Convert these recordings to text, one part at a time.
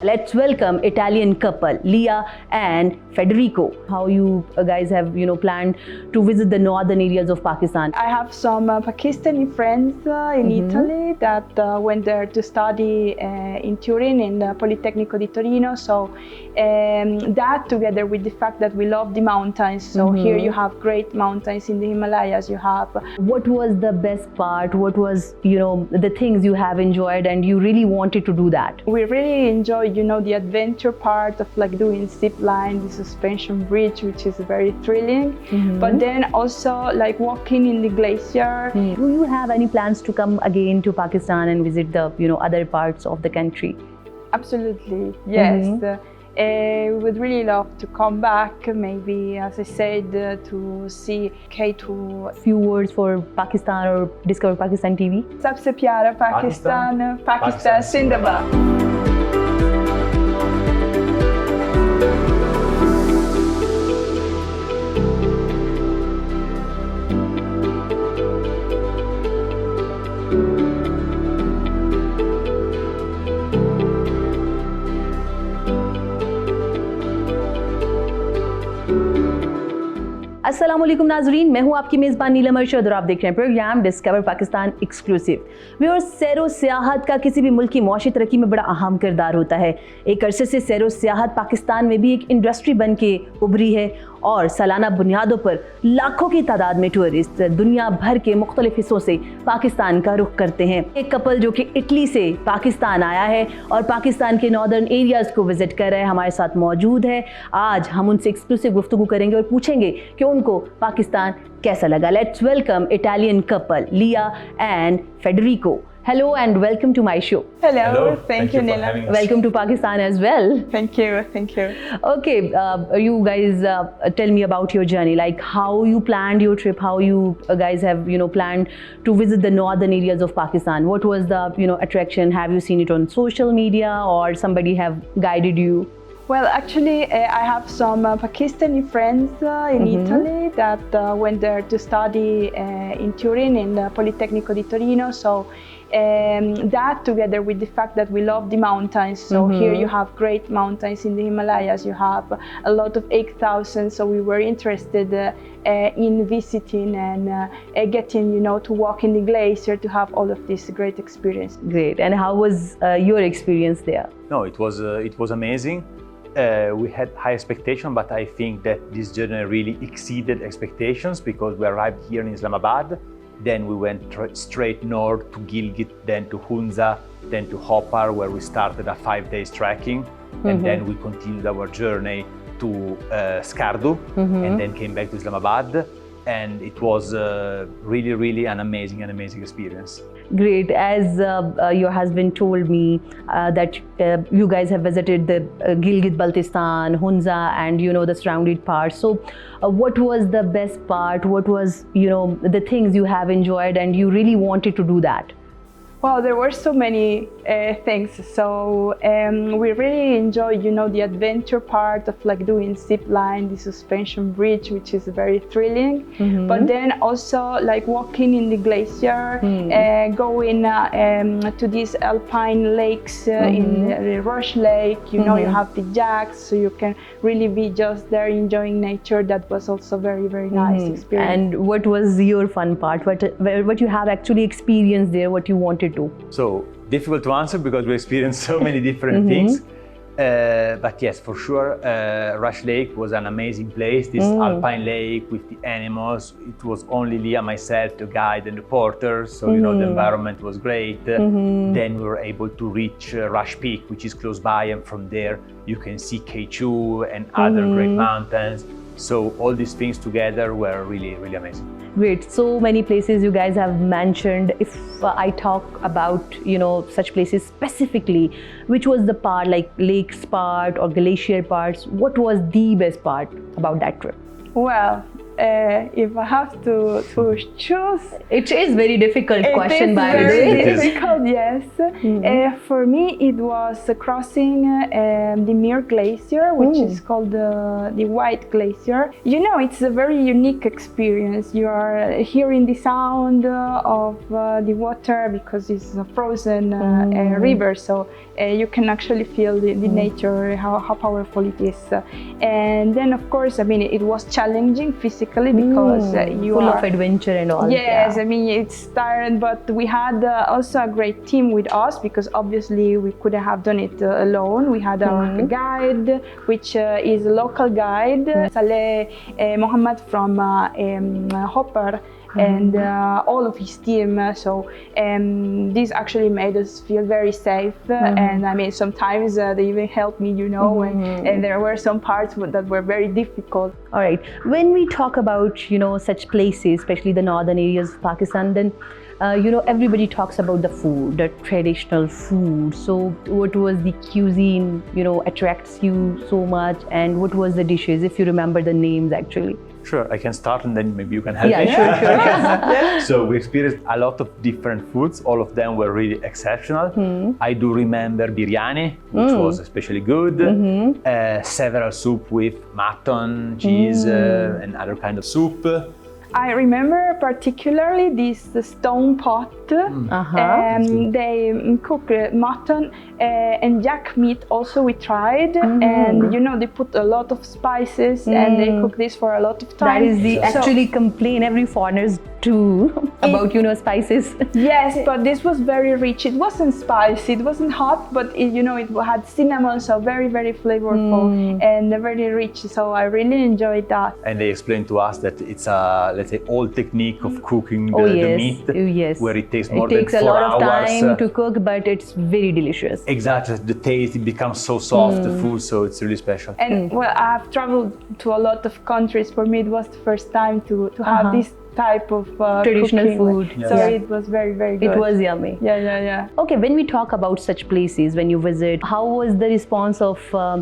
Let's welcome Italian couple Leah and Federico. How you guys have planned to visit the northern areas of Pakistan? I have some Pakistani friends in Italy that went there to study in Turin in the Politecnico di Torino. So that together with the fact that we love the mountains. So here you have great mountains in the Himalayas. You have. What was the best part? What was the things you have enjoyed and you really wanted to do that? We really enjoy the adventure part of like doing zip line, the suspension bridge, which is very thrilling. But then also like walking in the glacier. Do you have any plans to come again to Pakistan and visit the other parts of the country? Absolutely, yes. We would really love to come back, maybe, as I said, to see K2. Few words for Pakistan or Discover Pakistan TV. Sabse pyara Pakistan, Pakistan Zindabad. अस्सलाम वालेकुम नाजरीन, मैं हूं आपकी मेज़बान नीलम अरशद और आप देख रहे हैं programme discover Pakistan exclusive. Viewers, सैरो सियाहत का किसी भी मुल्क की मौशी तरक्की में बड़ा अहम किरदार होता है। एक अरसे से सैरो सियाहत पाकिस्तान में भी एक इंडस्ट्री बन के उभरी है और सालाना बुनियादों पर लाखों की तादाद में टूरिस्ट दुनिया भर के मुख्तलिफ हिस्सों से पाकिस्तान का रुख करते हैं। एक कपल जो कि इटली से पाकिस्तान आया है और पाकिस्तान के नॉर्दर्न एरियाज़ को विजिट कर रहे हैं, हमारे साथ मौजूद है। आज हम उनसे एक्सक्लूसिव गुफ्तगू करेंगे और पूछेंगे कि उनको पाकिस्तान कैसा लगा। लेट्स वेलकम इटालियन कपल लिया and Federico. Hello and welcome to my show. Hello. Thank you, Nila. Welcome to Pakistan as well. Thank you. Okay, you guys tell me about your journey, like how you planned your trip, how you guys have planned to visit the northern areas of Pakistan. What was the attraction? Have you seen it on social media or somebody have guided you? Well, actually, I have some Pakistani friends in Italy that went there to study in Turin in the Politecnico di Torino. So that together with the fact that we love the mountains. So here you have great mountains in the Himalayas. You have a lot of 8,000. So we were interested in visiting and getting, to walk in the glacier, to have all of this great experience. Great. And how was your experience there? No, it was amazing. We had high expectations, but I think that this journey really exceeded expectations because we arrived here in Islamabad. Then we went straight north to Gilgit, then to Hunza, then to Hopar, where we started a 5-day trekking. And then we continued our journey to Skardu, and then came back to Islamabad. And it was really an amazing experience. Great. As your husband told me that you guys have visited the Gilgit-Baltistan, Hunza, and the surrounding parts. So what was the best part? What was the things you have enjoyed and you really wanted to do that? Wow, there were so many things. So we really enjoy, the adventure part of like doing zip line, the suspension bridge, which is very thrilling. But then also like walking in the glacier, going to these alpine lakes in the Rush Lake. You have the jacks, so you can really be just there enjoying nature. That was also very nice experience. And what was your fun part? What you have actually experienced there? What you wanted to? So difficult to answer because we experienced so many different things. But yes, for sure, Rush Lake was an amazing place. This alpine lake with the animals. It was only Leah, myself, the guide, and the porter. So the environment was great. Then we were able to reach Rush Peak, which is close by, and from there you can see K2 and other great mountains. So all these things together were really amazing. Great. So many places you guys have mentioned. If I talk about such places specifically, which was the part, like lakes part or glacier parts? What was the best part about that trip? Well, if I have to choose, It is very difficult question, by the very way. difficult. Yes. For me, it was crossing the Mir Glacier, which is called the White Glacier. You know, it's a very unique experience. You are hearing the sound of the water because it's a frozen river, so you can actually feel the nature, how powerful it is. And then, of course, I mean, it was challenging physically because you full are of adventure and all. Yes, Yeah. I mean, it's tiring, but we had also a great team with us because obviously we couldn't have done it alone. We had our guide, which is a local guide, Saleh Mohammed from Hopper, and all of his team. So this actually made us feel very safe. And I mean, sometimes they even helped me, you know, and there were some parts that were very difficult. All right. When we talk about, you know, such places, especially the northern areas of Pakistan, then you know, everybody talks about the food, the traditional food. So what was the cuisine, you know, attracts you so much, and what was the dishes, if you remember the names actually? Sure, I can start and then maybe you can help me. Yeah, sure. So we experienced a lot of different foods. All of them were really exceptional. I do remember biryani, which was especially good. Several soup with mutton, cheese, and other kind of soup. I remember particularly this stone pot. They cook mutton and jack meat also we tried, and you know, they put a lot of spices and they cook this for a lot of time. That is the actually complaint every foreigners do about, you know, spices. Yes, but this was very rich. It wasn't spicy, it wasn't hot, but it, you know, it had cinnamon, so very, very flavorful and very rich. So I really enjoyed that. And they explained to us that it's a, let's say, old technique of cooking the meat, yes. where it takes more It takes than a 4 lot of hours. time to cook, but it's very delicious. Exactly, the taste, it becomes so soft, the food, so it's really special. And well, I've traveled to a lot of countries. For me, it was the first time to have this type of Traditional cooking. food. So Yeah. it was very, very good. It was yummy. Yeah. Okay, when we talk about such places, when you visit, how was the response of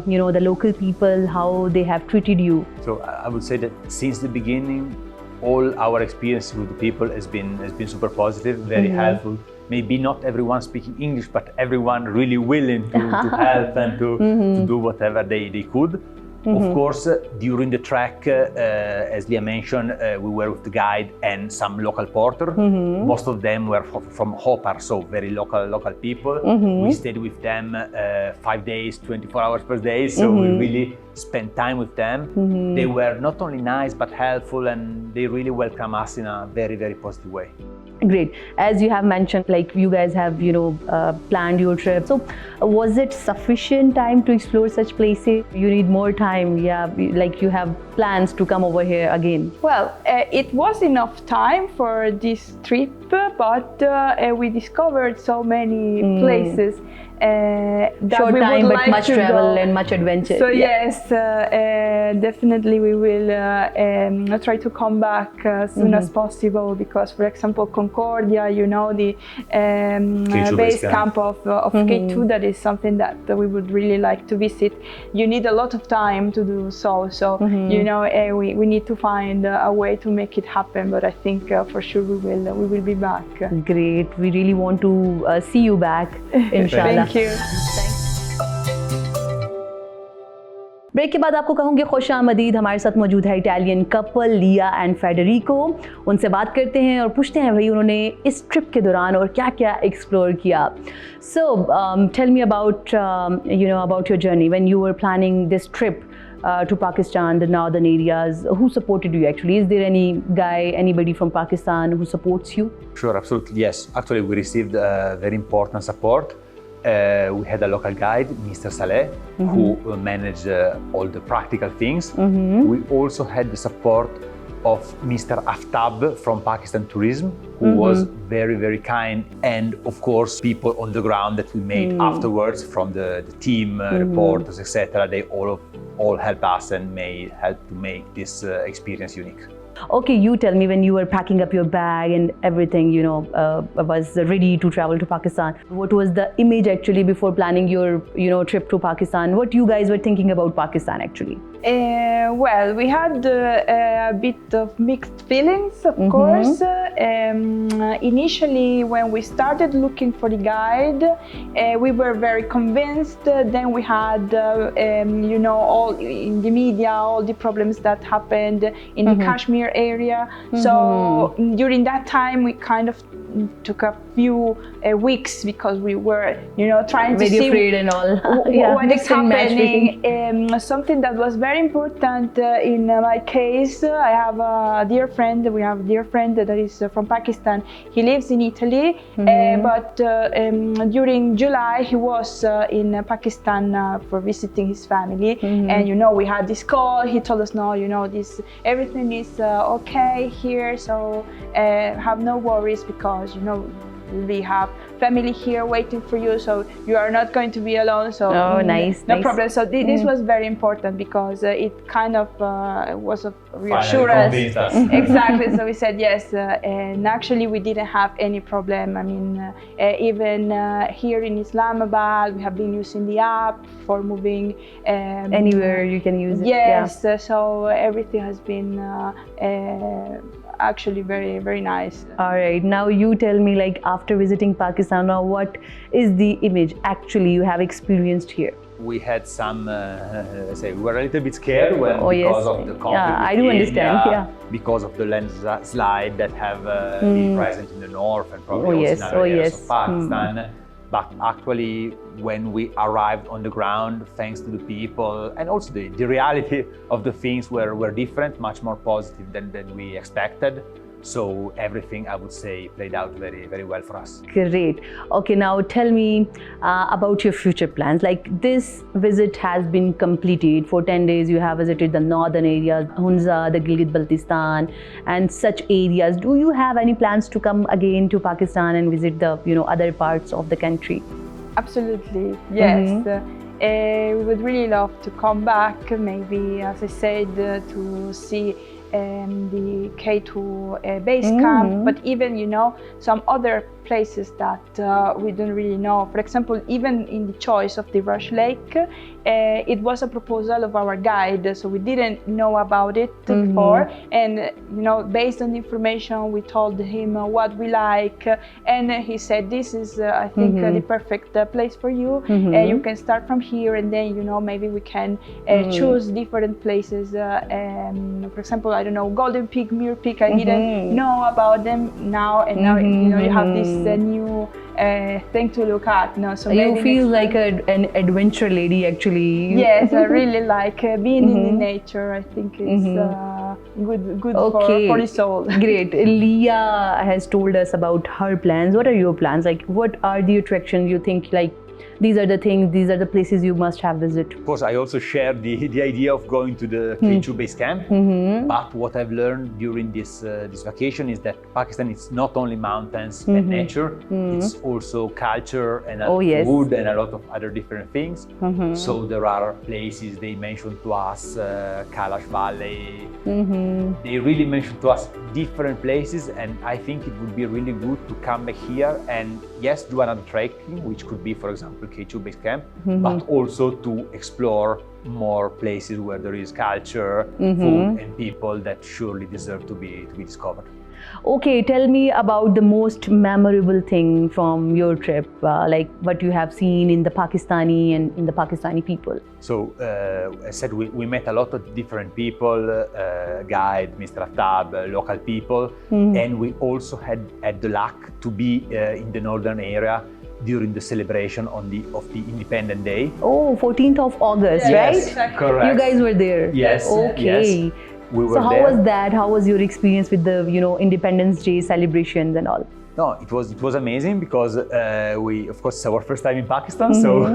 you know, the local people, how they have treated you? So I would say that since the beginning, all our experience with the people has been super positive, very helpful. Maybe not everyone speaking English, but everyone really willing to help and to do whatever they could. Of course, during the trek, as Leah mentioned, we were with the guide and some local porter. Most of them were from Hopar, so very local people. We stayed with them 5 days, 24 hours per day, so we really spent time with them. They were not only nice, but helpful, and they really welcomed us in a very, very positive way. Great. As you have mentioned, like you guys have, you know, planned your trip. So was it sufficient time to explore such places? You need more time, yeah, like you have plans to come over here again? Well, it was enough time for this trip, but we discovered so many places that Short we time, would but like much to travel go. and much adventure. So Yeah. yes, definitely we will try to come back as soon as possible, because, for example, Concordia, you know, the base camp of K2, that is something that we would really like to visit. You need a lot of time to do so, you know, we need to find a way to make it happen, but I think for sure we will be back. Great. We really want to see you back, inshallah. Thank you. Break के बाद आपको कहूँगी खुश आमदीद। हमारे साथ मौजूद है इटालियन कपल लिया एंड फेडरिको। उनसे बात करते हैं और पूछते हैं भाई उन्होंने इस ट्रिप के दौरान और क्या क्या एक्सप्लोर किया। So tell me about you know about your journey when you were planning this trip to Pakistan, the northern areas. Who supported you actually? Is there anybody from Pakistan who supports you? Sure, absolutely, yes. Actually, we received very important support. We had a local guide, Mr. Saleh, who managed all the practical things. We also had the support of Mr. Aftab from Pakistan Tourism, who was very, very kind. And of course, people on the ground that we made afterwards from the team, reporters, etc. They all helped us and helped to make this experience unique. Okay, you tell me, when you were packing up your bag and everything, you know, was ready to travel to Pakistan, what was the image actually before planning your, you know, trip to Pakistan? What you guys were thinking about Pakistan actually? Well, we had a bit of mixed feelings, of course. Initially, when we started looking for the guide, we were very convinced. Then we had, all in the media, all the problems that happened in the Kashmir area. So during that time, we kind of took a few weeks because we were, trying to very see afraid and all. what is happening. Something that was very important in my case, I have a dear friend. We have a dear friend that is from Pakistan. He lives in Italy, but during July he was in Pakistan for visiting his family. And we had this call. He told us, no, this everything is okay here, so have no worries because we have family here waiting for you, so you are not going to be alone. So nice, no nice. problem. So this was very important because it kind of was a reassurance. Exactly. So we said yes, and actually we didn't have any problem. I mean, even here in Islamabad, we have been using the app for moving anywhere you can use it. Yes. So everything has been actually very, very nice. All right, now you tell me, like, after visiting Pakistan, now what is the image actually you have experienced here? We had some, we were a little bit scared because of the conflict. Yeah, I do understand. Yeah. Because of the landslide that have been present in the north and probably also in other areas of Pakistan. But actually, when we arrived on the ground, thanks to the people and also the reality of the things were different, much more positive than we expected. So everything, I would say, played out very, very well for us. Great. Okay, now tell me about your future plans. Like, this visit has been completed. For 10 days, you have visited the northern areas, Hunza, the Gilgit-Baltistan, and such areas. Do you have any plans to come again to Pakistan and visit the, other parts of the country? Absolutely, yes. We would really love to come back, maybe, as I said, to see the K2 base camp, but even, some other places that we don't really know. For example, even in the choice of the Rush Lake, it was a proposal of our guide, so we didn't know about it before. And based on the information, we told him what we like, and he said, "This is, I think, the perfect place for you. You can start from here, and then maybe we can choose different places. For example, I don't know, Golden Peak, Muir Peak. I didn't know about them now, and now you have this new thing to look at. So you feel like an adventure lady, actually. Yes, I really like being in nature. I think it's good for the soul. Great. Leah has told us about her plans. What are your plans? Like, what are the attractions you think, like, these are the things, these are the places you must have visit? Of course, I also share the idea of going to the K2 base camp. But what I've learned during this vacation is that Pakistan is not only mountains and nature, it's also culture and food and a lot of other different things. So there are places they mentioned to us, Kailash Valley. They really mentioned to us different places, and I think it would be really good to come back here and yes, do another trekking, which could be, for example, K2 base camp, but also to explore more places where there is culture, food, and people that surely deserve to be discovered. Okay, tell me about the most memorable thing from your trip, like what you have seen in the Pakistani and in the Pakistani people. So, I said we met a lot of different people, guide, Mr. Attab, local people, and we also had the luck to be in the northern area during the celebration of the Independence Day. Oh, 14th of August, yes, right? Correct. You guys were there. Yes. Okay. Yes. We were so how there. was that? How was your experience with the Independence Day celebrations and all? No, it was amazing because we, of course, it's our first time in Pakistan, so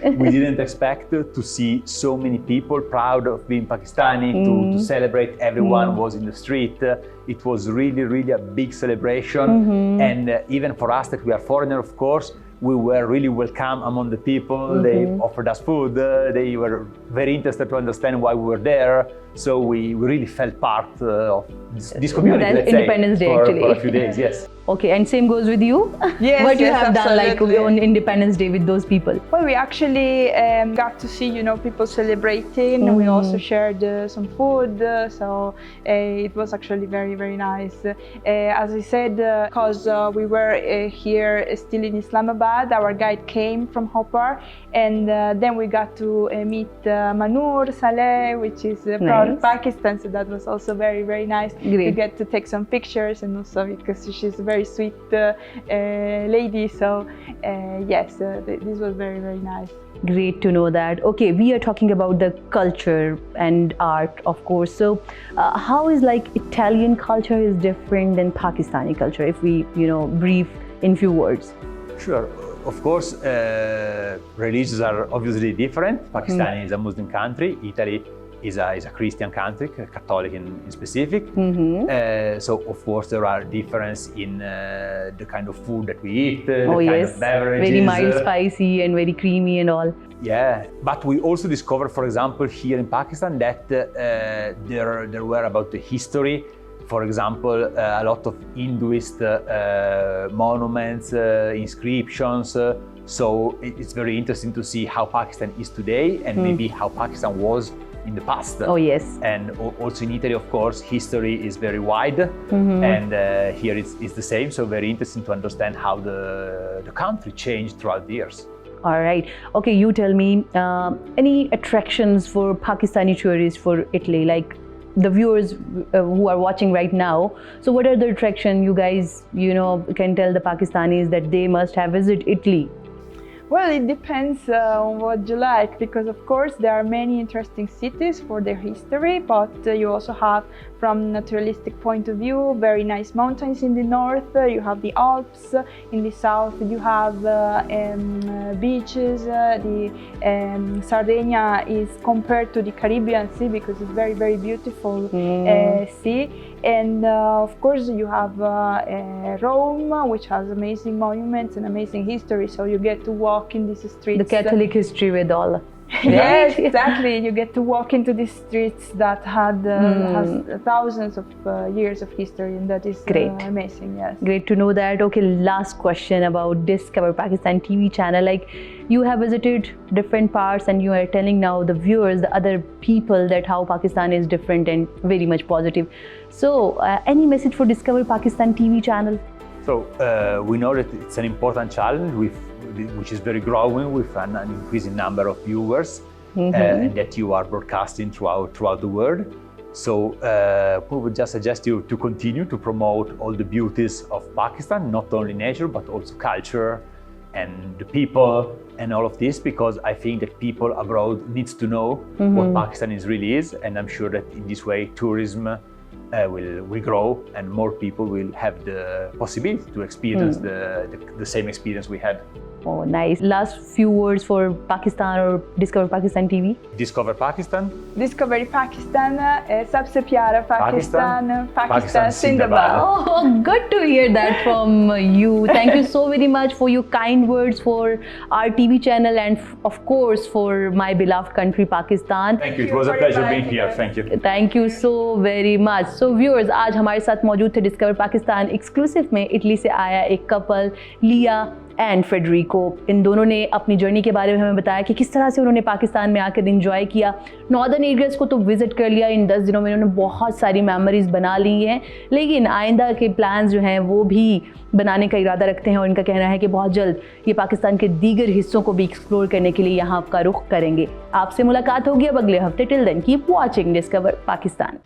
we didn't expect to see so many people proud of being Pakistani, to celebrate. Everyone was in the street. It was really, really a big celebration. And even for us that we are foreigners, of course, we were really welcome among the people. They offered us food. They were very interested to understand why we were there. So we really felt part of this community. That Independence Day, actually. For a few days, yes. Okay, and same goes with you? Yes, what you yes, have done like absolutely. on Independence Day with those people? Well, we actually got to see, people celebrating. We also shared some food, so it was actually very, very nice. As I said, because we were here still in Islamabad, our guide came from Hopar, and then we got to meet Manur Saleh, which is proud of Pakistan, so that was also very, very nice. Great. We get to take some pictures, and also because she's a very sweet lady, so yes, this was very, very nice. Great to know that. Okay, we are talking about the culture and art, of course. So how is like Italian culture is different than Pakistani culture, if we, brief in few words? Sure. Of course, religions are obviously different. Pakistan is a Muslim country. Italy is a Christian country, Catholic in specific. So of course there are differences in the kind of food that we eat, the kind of beverages. Very mild, spicy and very creamy and all. Yeah, but we also discovered, for example, here in Pakistan that there were about the history. For example, a lot of Hinduist monuments, inscriptions. So it's very interesting to see how Pakistan is today and maybe how Pakistan was in the past. Oh yes. And also in Italy, of course, history is very wide, and here it's the same. So very interesting to understand how the country changed throughout the years. All right. Okay, you tell me any attractions for Pakistani tourists for Italy, like the viewers who are watching right now. So what are the attractions you guys, can tell the Pakistanis that they must have visit Italy? Well, it depends on what you like, because of course there are many interesting cities for their history, but you also have, from naturalistic point of view, very nice mountains in the north. You have the Alps in the south. You have beaches. Sardinia is compared to the Caribbean Sea because it's very, very beautiful sea. And of course you have Rome, which has amazing monuments and amazing history, so you get to walk in these streets. The Catholic history with all. Yes, exactly. You get to walk into these streets that has thousands of years of history, and that is great. Amazing. Yes. Great to know that. Okay, last question about Discover Pakistan TV channel. Like, you have visited different parts, and you are telling now the viewers, the other people, that how Pakistan is different and very much positive. So, any message for Discover Pakistan TV channel? So we know that it's an important challenge which is very growing with an increasing number of viewers, and that you are broadcasting throughout the world. So we would just suggest you to continue to promote all the beauties of Pakistan, not only nature but also culture and the people and all of this, because I think that people abroad needs to know what Pakistan really is, and I'm sure that in this way tourism will grow and more people will have the possibility to experience the same experience we had. Oh, nice. Last few words for Pakistan or Discover Pakistan TV? Discover Pakistan. Discovery Pakistan, sabse pyara Pakistan, Pakistan Zindabad. Oh, good to hear that from you. Thank you so very much for your kind words for our TV channel and of course for my beloved country Pakistan. Thank you. It was a pleasure being here. Thank you. Thank you so very much. So viewers, आज हमारे साथ मौजूद थे discover Pakistan exclusive में Italy से आया एक couple लिया एंड फेडरिको। इन दोनों ने अपनी जर्नी के बारे में हमें बताया कि किस तरह से उन्होंने पाकिस्तान में आकर एंजॉय किया। नॉर्दर्न एरियाज़ को तो विज़िट कर लिया, इन 10 दिनों में उन्होंने बहुत सारी मेमोरीज़ बना ली हैं, लेकिन आइंदा के प्लान्स जो हैं वो भी बनाने का इरादा रखते हैं और इनका कहना है कि बहुत जल्द ये पाकिस्तान के दीगर हिस्सों को भी एक्सप्लोर करने के लिए यहाँ आपका रुख करेंगे। आपसे मुलाकात होगी अब अगले हफ्ते। Till then keep watching discover Pakistan.